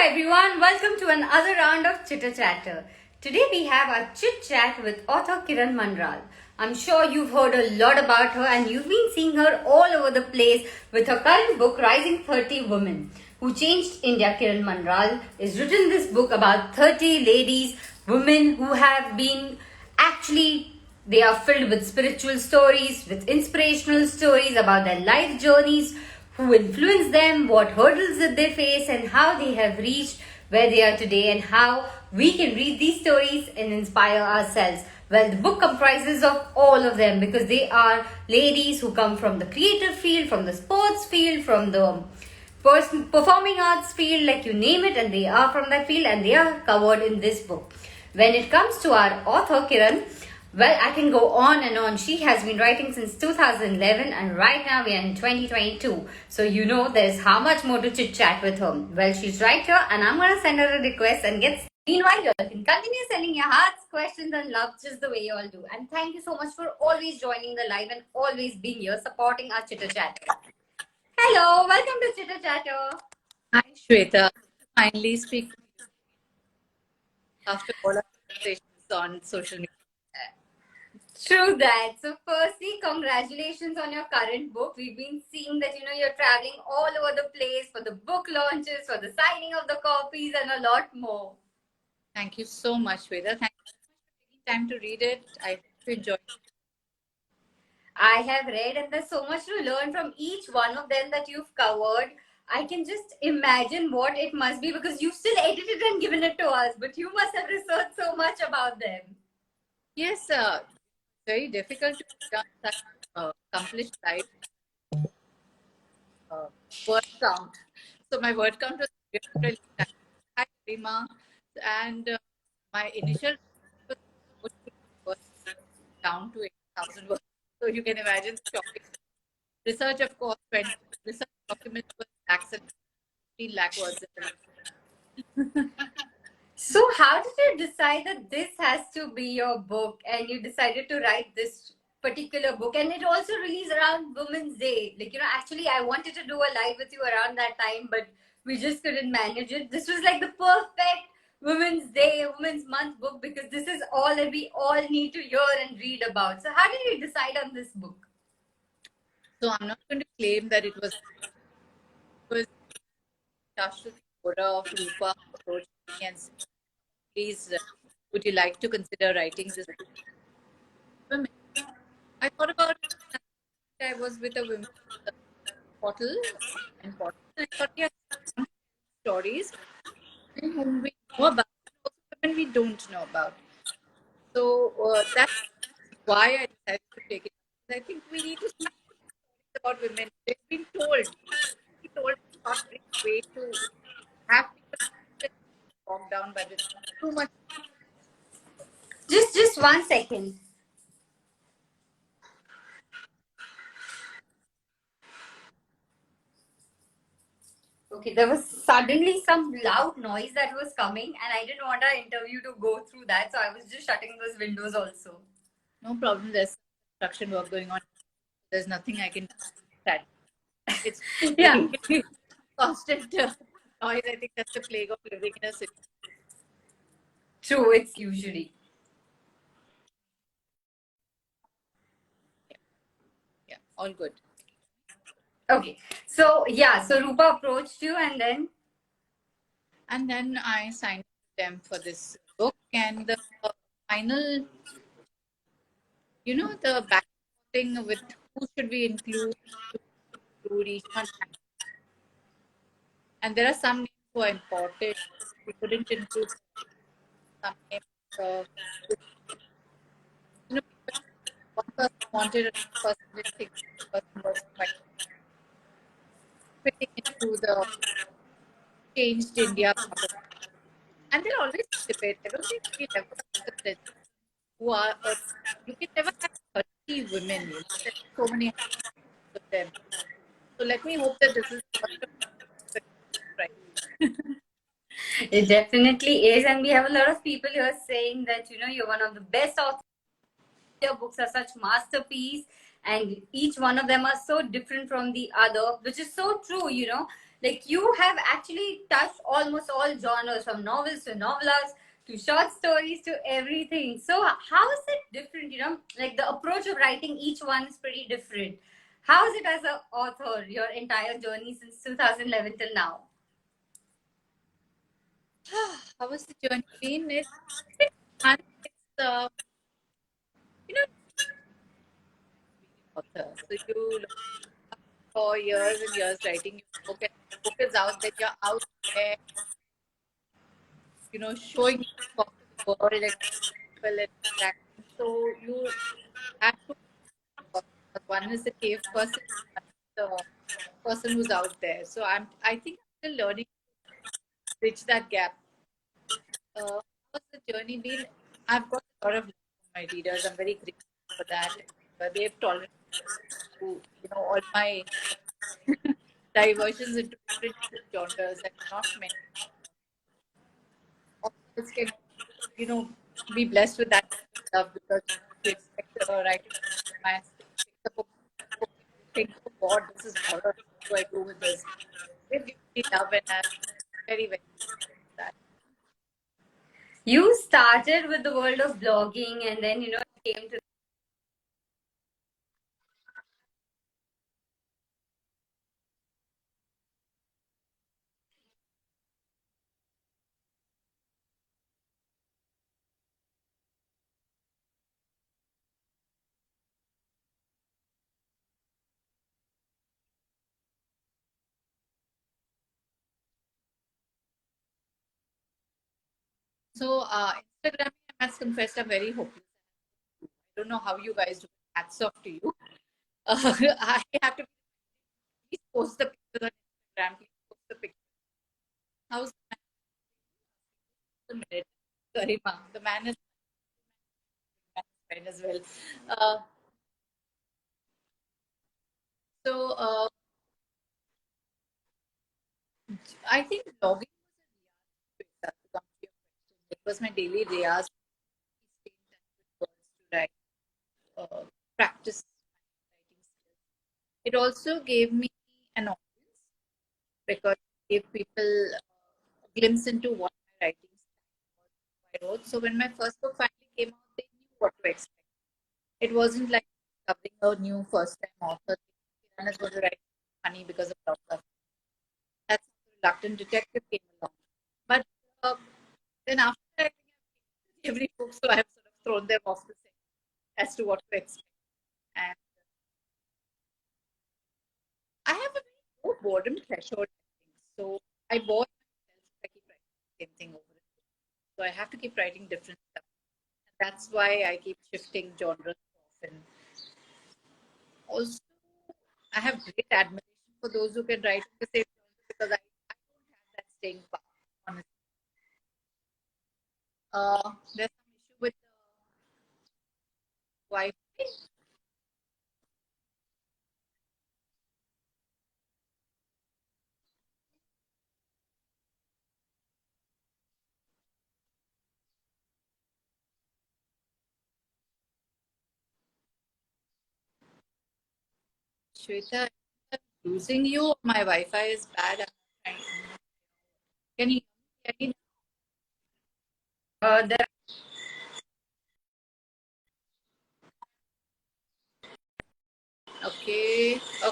everyone, welcome to another round of Chitter Chatter. Today we have our chit chat with author Kiran Manral. I'm sure you've heard a lot about her and you've been seeing her all over the place with her current book Rising 30 Women Who Changed India. Kiran Manral has written this book about 30 ladies, women who have been they are filled with spiritual stories, with inspirational stories about their life journeys, who influenced them, what hurdles did they face, and how they have reached where they are today, and how we can read these stories and inspire ourselves. Well, the book comprises of all of them because they are ladies who come from the creative field, from the sports field, from the performing arts field, like you name it, and they are from that field and they are covered in this book. When it comes to our author Kiran, well, I can go on and on. She has been writing since 2011 and right now we are in 2022. So you know there's how much more to chit chat with her. Well, she's right here and I'm going to send her a request and get... Meanwhile, you all can continue sending your hearts, questions and love just the way you all do. And thank you so much for always joining the live and always being here supporting our Chitter Chatter. Hello, welcome to Chitter Chatter. Hi, Shweta. Finally speak after all our conversations on social media. True that. So firstly, congratulations on your current book. We've been seeing that, you're traveling all over the place for the book launches, for the signing of the copies and a lot more. Thank you so much, Shweta. Thank you for taking time to read it. I hope you enjoyed it. I have read and there's so much to learn from each one of them that you've covered. I can just imagine what it must be because you've still edited and given it to us, but you must have researched so much about them. Yes, very difficult to become such accomplished life word count. So my word count was really high, Rima, and my initial was down to 8,000 words. So you can imagine the shopping. Research, of course, when research documents were lakhs and 15 lakh words. So how did you decide that this has to be your book and you decided to write this particular book, and it also released around Women's Day? Actually I wanted to do a live with you around that time, but we just couldn't manage it. This was like the perfect Women's Day, Women's Month book because this is all that we all need to hear and read about. So how did you decide on this book? So I'm not going to claim that it was Shashwati Bora of Rupa approached me and said, please, would you like to consider writing this women? I thought about it. I was with a women portal and I thought, yeah, stories whom we know about, women we don't know about. So that's why I decided to take it. I think we need to speak about women. They've been told it's not a great way to have people bogged down by this too much. Just 1 second. Okay, there was suddenly some loud noise that was coming and I didn't want our interview to go through that. So I was just shutting those windows also. No problem. There's construction work going on. There's nothing I can do. It's yeah. constant noise. I think that's the plague of living in a city. True, it's usually. Yeah, all good. Okay, so Rupa approached you and then I signed them for this book, and the final, the back thing with who should we include each one. And there are some names who are important. We couldn't include some names. One person wanted, a person didn't think the person was quite fitting into the changed India. And there are always debates. I don't think we ever understood who are, you can never have 30 women. There's so many of them. So let me hope that this is right. It definitely is, and we have a lot of people here saying that you're one of the best authors. Your books are such masterpiece, and each one of them are so different from the other, which is so true. Like you have actually touched almost all genres, from novels to novellas to short stories to everything. So how is it different? Like the approach of writing each one is pretty different. How is it as an author, your entire journey since 2011 till now? How was the journey been? It's been fun. You know, being an author. So you learn for years and years writing your book, and the book is out, then you're out there, showing your book to the world and people and interacting. So you have to, one is the cave person, one is the person who's out there. So I think I'm still learning to bridge that gap. How's the journey been? I've got a lot of love from my readers. I'm very grateful for that. They've tolerated to, all my diversions into different genres, and not many authors can, you know, be blessed with that love, because you expect a writer to romance, pick up a book, and you think, oh God, this is horror. What do I do with this? They've given me love, and I'm very, very grateful for that. You started with the world of blogging, and then it came to. So, Instagram, I must confess, I'm very hopeless. I don't know how you guys do it. Hats off to you. I have to please post the pictures on Instagram. Please post the pictures. How's the minute? Garima. The man is fine as well. Uh, so, I think blogging was a riyaz to come to your question. It was my daily riyaz. Stay in touch with words to write, practice my writing skills. It also gave me an audience, because it gave people a glimpse into what my writing style was, I wrote. So when my first book finally came out, they knew what to expect. It wasn't like discovering a new first-time author. Kiran is going to write funny because of lots of. That's how Reluctant Detective came along. But then after that, I think I've finished every book, so I have sort of thrown them off the scent as to what to expect. And I have a very low boredom threshold, I think. So I bore myself if I keep writing the same thing over and over. So I have to keep writing different stuff. And that's why I keep shifting genres often. Also, I have great admiration for those who can write in the same genre, because I don't have that staying power, honestly. There's some issue with the Wi-Fi. Shweta, I'm losing you. My Wi-Fi is bad. I'm trying. Can you hear me? There. Okay. Okay.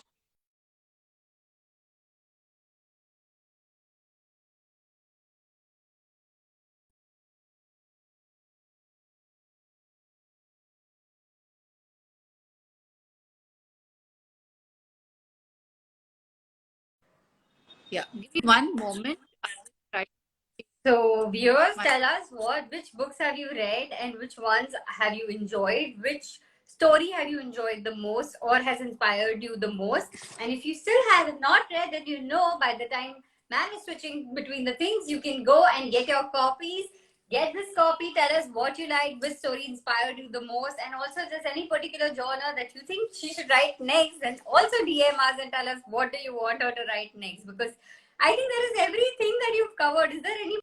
Yeah. Give me one moment. I will try to So viewers, my. tell us which books have you read and which ones have you enjoyed? Which story have you enjoyed the most or has inspired you the most? And if you still have not read, then by the time man is switching between the things, you can go and get your copies. Get this copy. Tell us what you like, which story inspired you the most, and also if there's any particular genre that you think she should write next. And also DM us and tell us what do you want her to write next, because I think there is everything that you've covered. Is there any?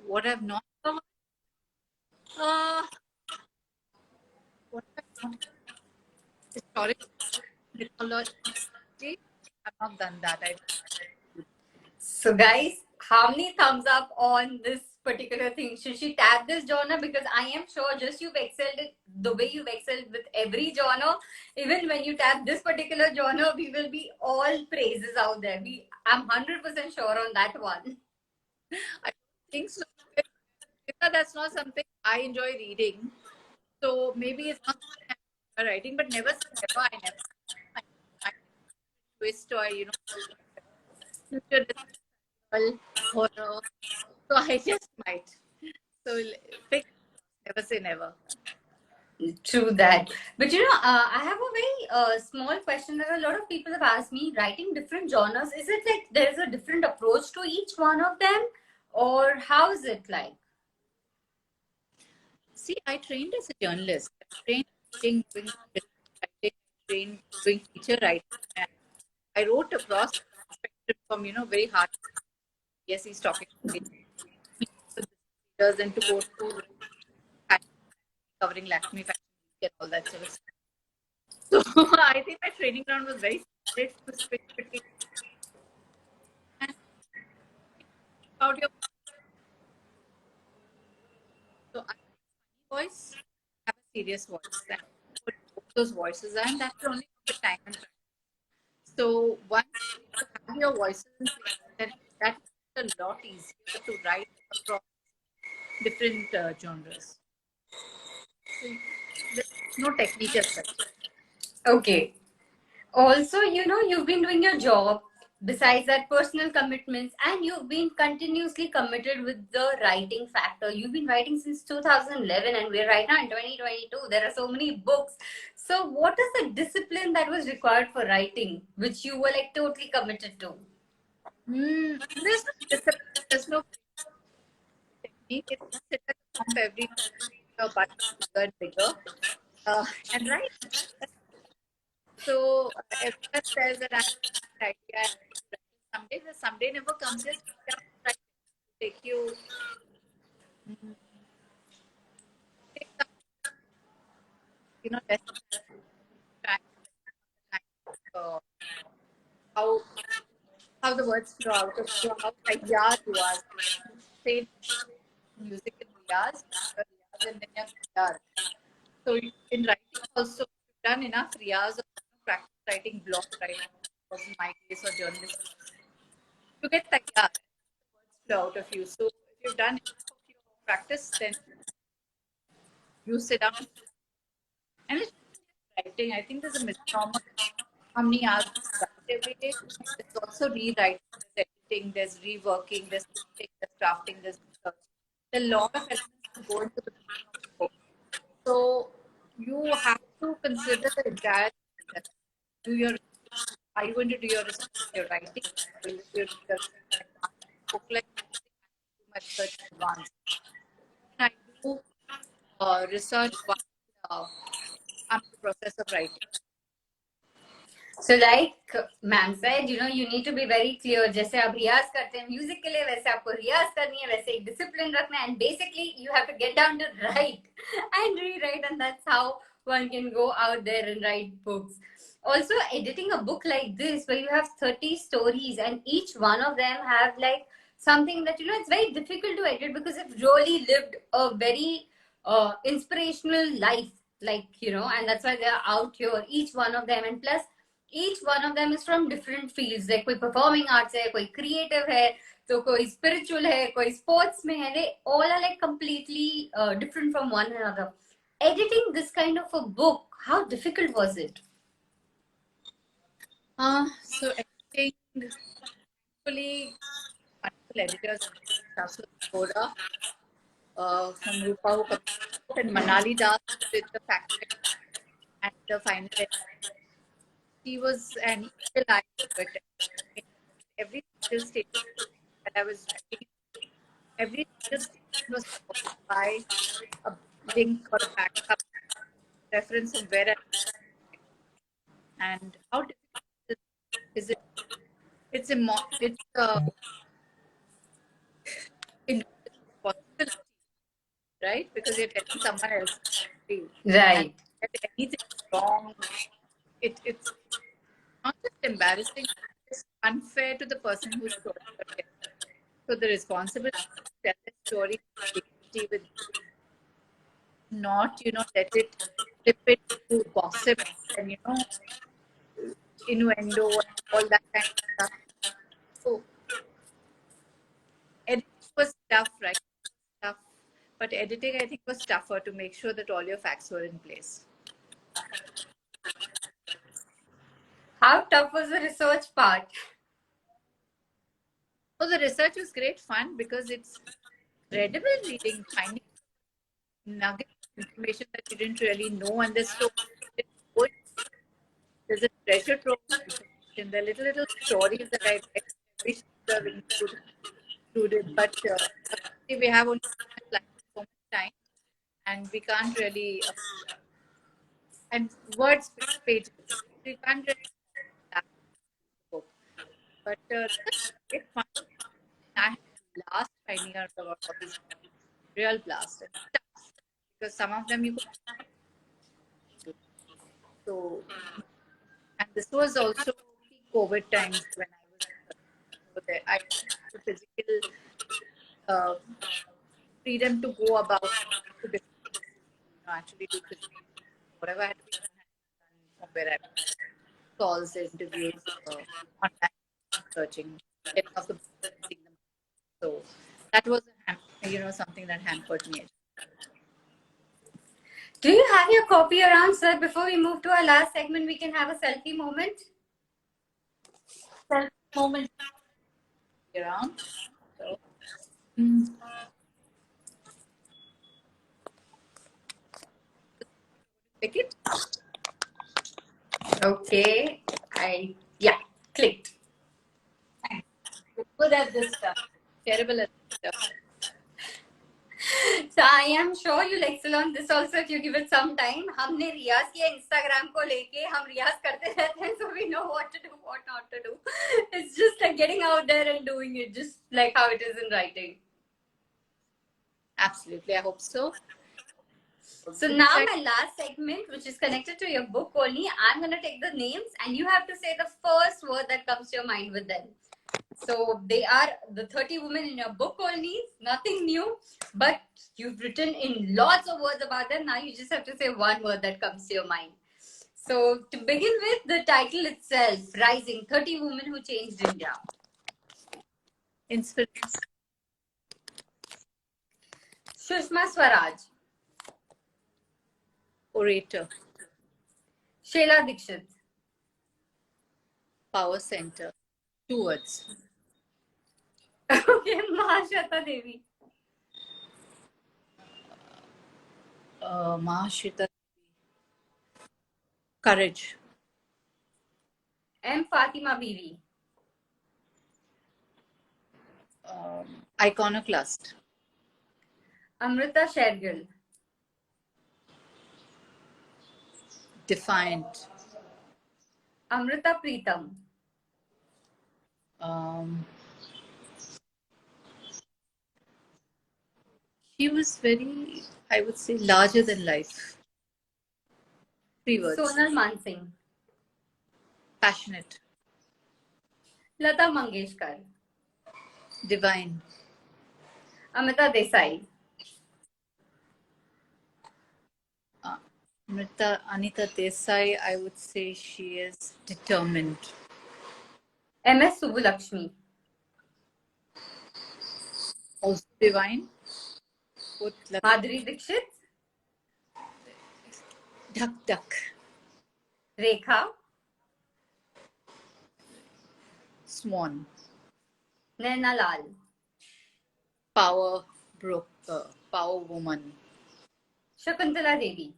What I've not covered. Uh, what I've not covered. Historical mythology. See, I've not done that. So, guys, how many thumbs up on this particular thing? Should she tag this genre? Because I am sure just you've excelled it the way you've excelled with every genre. Even when you tag this particular genre, we will be all praises out there. I'm 100% sure on that one. I don't think so. That's not something I enjoy reading. So maybe it's not something I'm writing, but never say never. I twist or future horror. So I just might. So fix, never say never. True that. But I have a very small question that a lot of people have asked me. Writing different genres, is it like there's a different approach to each one of them? Or how is it like? See, I trained as a journalist. I trained writing, doing writing, trained doing feature writing. And I wrote across the spectrum from, very hard. Yes, he's talking to leaders and to go to covering Lakshmi Fashion Week and all that sort of stuff. So I think my training ground was very solid to switch between and about your so I have a funny voice, I have a serious voice, and put both those voices and that will only come with time and practice. So once you have your voices in place, then that makes it a lot easier to write across different genres. So there's no technique as such. Okay. Also, you've been doing your job besides that personal commitments, and you've been continuously committed with the writing factor. You've been writing since 2011, and we're right now in 2022. There are so many books. So, what is the discipline that was required for writing, which you were like totally committed to? There's no discipline, there's no technique. It's just sit at the pump every your butt bigger and bigger. And right. So everyone says that I have an idea and someday the someday never comes. Just try to take you take some less time, uh, how how the words flow out of you, how tayyar you are. Say music in riyaz, and then you're tayyar. So in writing also, you've done enough riyaz of practice writing, blog writing, was in my case, or journalism. You get tayyar, words flow out of you. So if you've done enough of your practice, then you sit down and it's writing. I think there's a misnomer. How many hours you write every day? There's also rewriting, there's editing, there's reworking, there's editing, there's drafting, there's research. There are a lot of elements that go into the making of a book. So you have to consider the entire process. Do your Are you going to do your research when you're writing? Are you going to do your research when you're advanced? Book like do my research in advance. And I do research while I'm in the process of writing. So like ma'am said, you need to be very clear. जैसे आप रियाज करते हैं music के लिए, वैसे आपको रियाज करनी है, वैसे एक डिसिप्लिन रखना है, and basically you have to get down to write and rewrite, and that's how one can go out there and write books. Also, editing a book like this where you have 30 stories and each one of them have like something that it's very difficult to edit because it really lived a very inspirational life, like and that's why they're out here, each one of them, and plus each one of them is from different fields. Like कोई performing arts है, कोई creative है, तो कोई spiritual है, कोई sports में है. They all are like completely different from one another. Editing this kind of a book, how difficult was it? So editing, actually, wonderful editors, Shasu Gora, from Rupa who comes and Manali Das with the fact check and the final edit. He was an eagle eye to it. In every single statement that I was writing, every single statement was followed by a link or a backup reference from where and how difficult is it? It's impossibility, right? Because you're telling someone else, Right. and if anything is wrong, it's not just embarrassing, it's unfair to the person who's told it. So the responsibility to tell the story with dignity, with not, let it flip it to gossip and, innuendo and all that kind of stuff. So editing was tough, right? Tough. But editing, I think, was tougher to make sure that all your facts were in place. How tough was the research part? So the research was great fun because it's incredible reading, finding nuggets of information that you didn't really know, and there's a treasure trove of information. There are little stories that I read. I wish I would have included, but unfortunately we have only so much time, and we can't really and words pages. We can't really adapt the book. But it's fun. I had a blast finding out about all these real blast and stuff because some of them you could so and this was also peak COVID times when I was over there. I had the physical uh, freedom to go about to different actually do physical whatever had to be done from where I was. Calls, interviews, online searching, getting off the book and seeing them. So that was something that hampered me. Do you have your copy around, sir? Before we move to our last segment, we can have a selfie moment. Selfie moment around. So, pick it. Okay. Yeah, clicked. Good at this stuff. Terrible at this stuff. So I am sure you'll excel on this also if you give it some time. हमने रियाज किया Instagram को लेके हम रियाज करते रहते हैं, so we know what to do, what not to do. It's just like getting out there and doing it, just like how it is in writing. Absolutely, I hope so. So now my last segment, which is connected to your book only, I'm going to take the names and you have to say the first word that comes to your mind with them. So they are the 30 women in your book only, nothing new, but you've written in lots of words about them. Now you just have to say one word that comes to your mind. So to begin with, the title itself, Rising, 30 Women Who Changed India. Inspiration. Sushma Swaraj. Orator. Sheila Dikshit. Power center. 2 words. Okay, Mahashata Devi. Mahashita. Courage. M. Fatima Bibi. Iconoclast. Amrita Shergill. Defiant. Amrita Preetham. She was very, I would say, larger than life. 3 words. Sonal Mansingh. Passionate. Lata Mangeshkar. Divine. Amita Desai. Anita Desai, I would say she is determined. MS Subulakshmi. Also divine. Madhuri Dixit. Duck. Rekha. Swan. Naina Lal. Power broker. Power woman. Shakuntala Devi.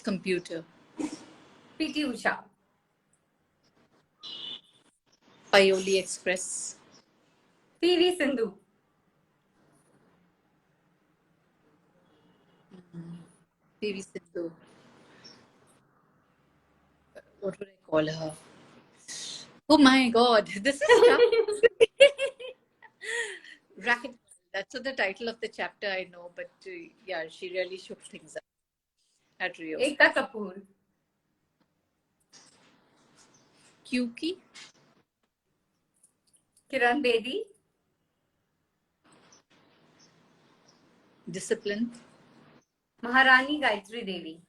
Computer. PT Usha. Paioli Express. PV Sindhu. PV Sindhu. What would I call her? Oh my God, this is tough. Racket. That's what the title of the chapter I know, but yeah, she really shook things up at Rio. Ekta Kapoor. Kyuki. Kiran Bedi. Discipline. Maharani Gayatri Devi.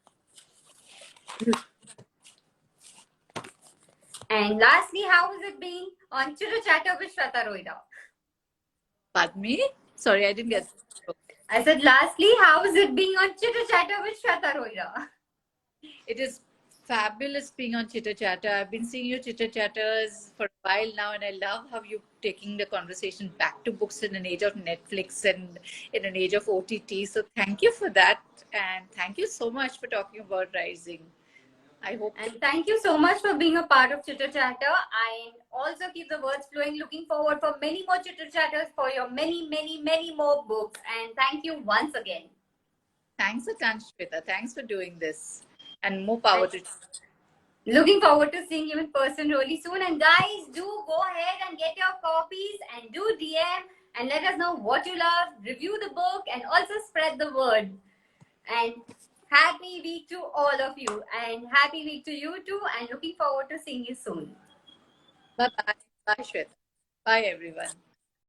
And lastly, how is it being on Chitter Chatter with Shweta Roida? Pardon me? Sorry, I didn't get that. I said, lastly, how is it being on Chitter Chatter with Shweta Roida? It is fabulous being on Chitter Chatter. I've been seeing your Chitter Chatters for a while now, and I love how you're taking the conversation back to books in an age of Netflix and in an age of OTT. So thank you for that, and thank you so much for talking about Rising. I hope. And thank you so much for being a part of Chitter Chatter. I also keep the words flowing. Looking forward for many more Chitter Chatters for your many more books. And thank you once again. Thanks a ton, Shweta. Thanks for doing this, and more power to. Looking forward to seeing you in person really soon. And guys, do go ahead and get your copies and do DM and let us know what you love. Review the book and also spread the word. And happy week to all of you. And happy week to you too. And looking forward to seeing you soon. Bye bye. Bye, Shweta. Bye, everyone.